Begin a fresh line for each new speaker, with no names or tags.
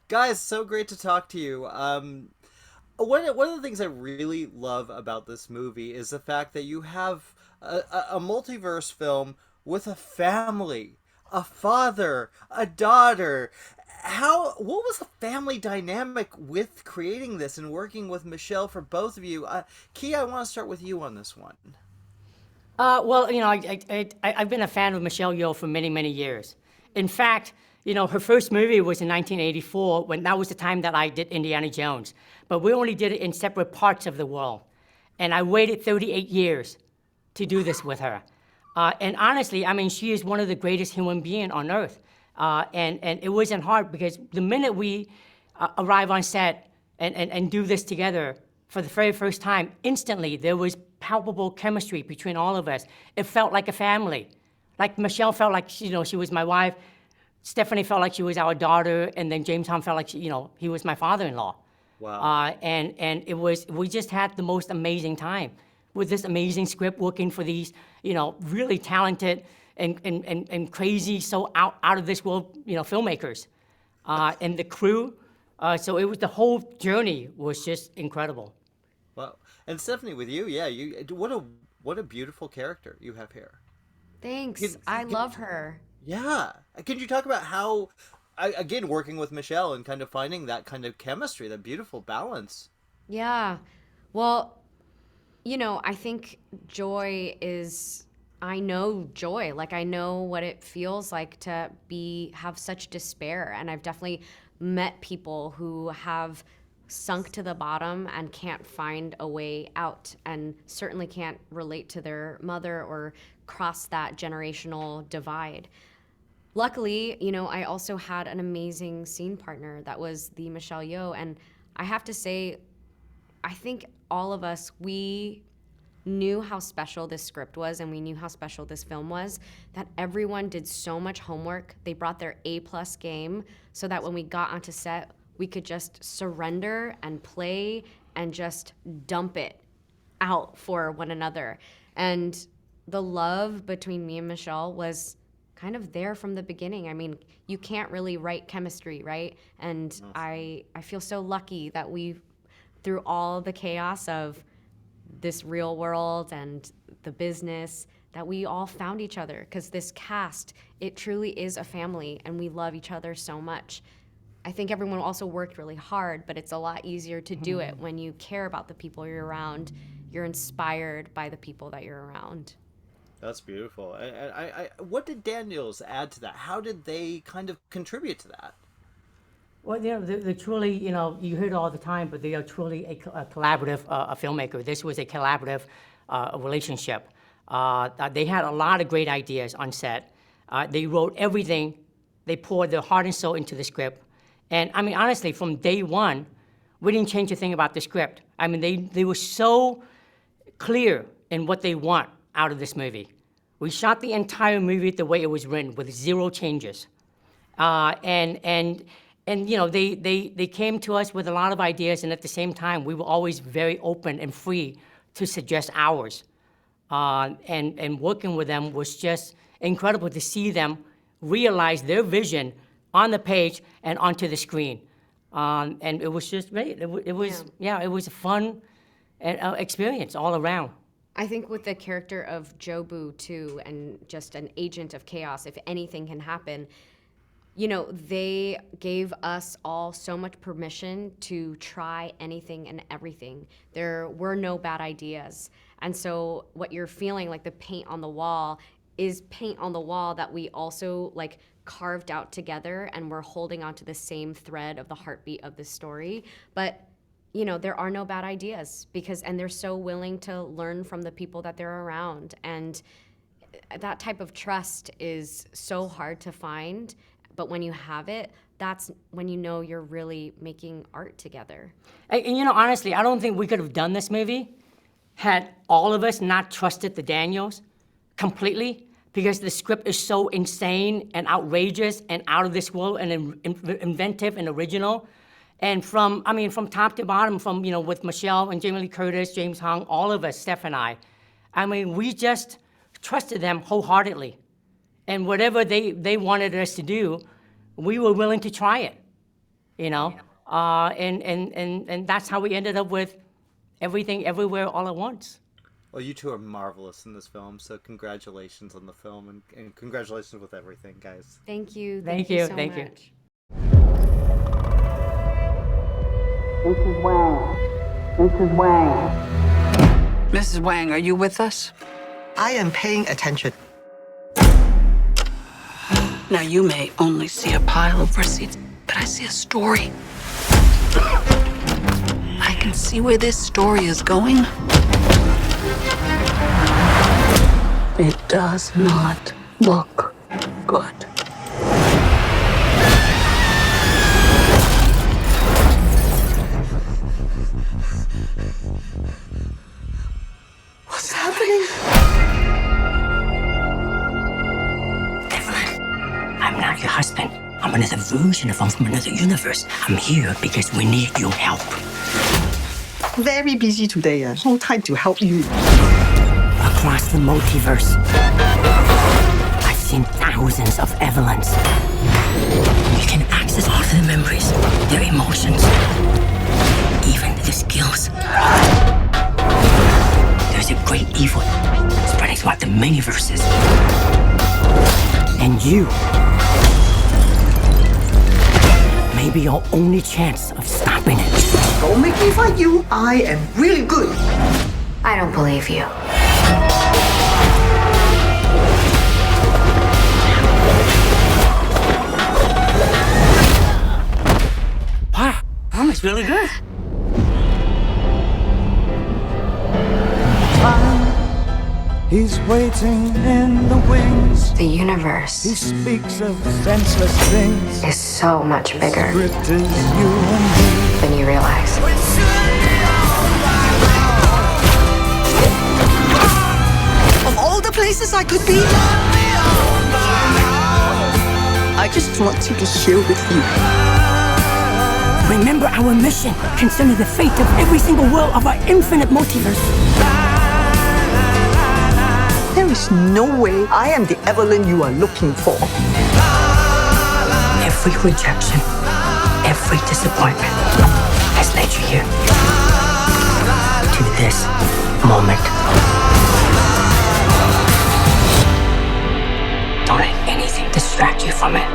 Guys, so great to talk to you. One of the things I really love about this movie is the fact that you have a multiverse film with a family, a father, a daughter. What was the family dynamic with creating this and working with Michelle for both of you? Key, I want to start with you on this one.
Well, I've been a fan of Michelle Yeoh for many, many years. In fact, her first movie was in 1984, when that was the time that I did Indiana Jones. But we only did it in separate parts of the world. And I waited 38 years to do this with her. And honestly, I mean, she is one of the greatest human beings on earth. And it wasn't hard because the minute we arrive on set and do this together for the very first time, instantly there was palpable chemistry between all of us. It felt like a family. Like Michelle felt like she was my wife. Stephanie felt like she was our daughter, and then James Hong felt like he was my father-in-law.
Wow.
And we just had the most amazing time with this amazing script, working for these really talented and crazy, so out of this world filmmakers, and the crew. So it was the whole journey was just incredible.
Well, and Stephanie, with you, yeah, you what a beautiful character you have here.
Thanks.
Can,
I
can,
love her.
Yeah. Can you talk about how, again, working with Michelle and kind of finding that kind of chemistry, that beautiful balance?
Yeah. Well, I think I know joy. Like, I know what it feels like to have such despair. And I've definitely met people who have sunk to the bottom and can't find a way out, and certainly can't relate to their mother or cross that generational divide. Luckily, I also had an amazing scene partner that was the Michelle Yeoh. And I have to say, I think all of us, we knew how special this script was and we knew how special this film was, that everyone did so much homework. They brought their A-plus game so that when we got onto set, we could just surrender and play and just dump it out for one another. And the love between me and Michelle was kind of there from the beginning. I mean, you can't really write chemistry, right? And I feel so lucky that through all the chaos of this real world and the business, that we all found each other, because this cast, it truly is a family and we love each other so much. I think everyone also worked really hard, but it's a lot easier to do it when you care about the people you're around. You're inspired by the people that you're around.
That's beautiful. What did Daniels add to that? How did they kind of contribute to that?
Well, they're truly, you hear it all the time, but they are truly a collaborative a filmmaker. This was a collaborative relationship. They had a lot of great ideas on set. They wrote everything. They poured their heart and soul into the script. And I mean, honestly, from day one, we didn't change a thing about the script. I mean, they were so clear in what they want out of this movie. We shot the entire movie the way it was written, with zero changes. And they came to us with a lot of ideas, and at the same time, we were always very open and free to suggest ours. And working with them was just incredible to see them realize their vision on the page and onto the screen. And it was just great. It was a fun experience all around.
I think with the character of JoBlo too, and just an agent of chaos, if anything can happen, they gave us all so much permission to try anything and everything. There were no bad ideas. And so what you're feeling, like the paint on the wall, is paint on the wall that we also carved out together, and we're holding onto the same thread of the heartbeat of the story. But there are no bad ideas, and they're so willing to learn from the people that they're around. And that type of trust is so hard to find. But when you have it, that's when you're really making art together.
And honestly, I don't think we could have done this movie had all of us not trusted the Daniels completely, because the script is so insane and outrageous and out of this world and inventive and original. And from top to bottom, with Michelle and Jamie Lee Curtis, James Hong, all of us, Steph and I mean, we just trusted them wholeheartedly. And whatever they wanted us to do, we were willing to try it. you know, and that's how we ended up with everything, everywhere, all at once.
Well, you two are marvelous in this film, so congratulations on the film and congratulations with everything, guys.
Thank you.
Thank
you
you,
so
thank you.
much.
Mrs. Wang. Mrs. Wang.
Mrs. Wang, are you with us?
I am paying attention.
Now, you may only see a pile of receipts, but I see a story. I can see where this story is going. It does not look good.
What's happening?
Evelyn, I'm not your husband. I'm another version of him from another universe. I'm here because we need your help.
Very busy today. No time to help you.
Across the multiverse, I've seen thousands of Evelyns. You can access all of their memories, their emotions, even their skills. There's a great evil spreading throughout the many verses. And you may be your only chance of stopping it.
Don't make me fight you. I am really good.
I don't believe you.
Wow, that was really good.
He's waiting in the wings.
The
He
universe
speaks of senseless things.
is so much bigger
Script is you and
than you realize.
Of all the places I could be, I just want to be here with you.
Remember our mission concerning the fate of every single world of our infinite multiverse.
There is no way I am the Evelyn you are looking for.
Every rejection, every disappointment has led you here. To this moment. Don't let anything distract you from it.